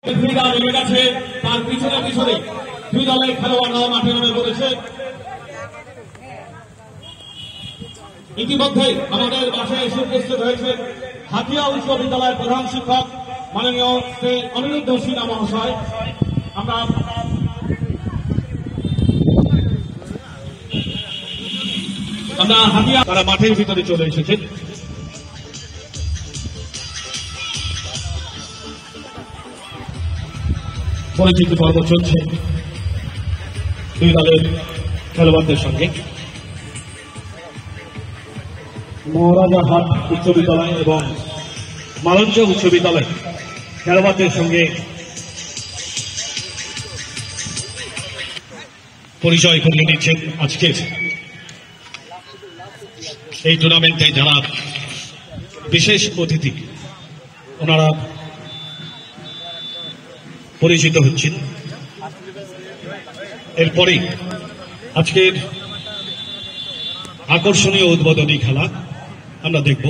ভূমিকা নেমে গেছে, তার পিছনে পিছনে দুই দলের খেলোয়াড়রাও মাঠে নেমে পড়েছে। ইতিমধ্যে আমাদের মাঠে এসে উপস্থিত হয়েছে হাতিয়া উচ্চ বিদ্যালয়ের প্রধান শিক্ষক মাননীয় শ্রী অনিরুদ্ধ সিনহা মহাশয়। আমরা হাতিয়া তারা মাঠের ভিতরে চলে এসেছে। পরিচিতি পর্ব চলছে দুই দলের খেলোয়াড়দের সঙ্গে। মহারাজাহাট উচ্চ বিদ্যালয় এবং মালঞ্চ উচ্চ বিদ্যালয় খেলোয়াড়দের সঙ্গে পরিচয় করিয়ে নিচ্ছেন আজকের এই টুর্নামেন্টে যারা বিশেষ অতিথি, ওনারা পরিচিত হচ্ছেন। এরপরে আজকের আকর্ষণীয় উদ্বোধনী খেলা আমরা দেখব।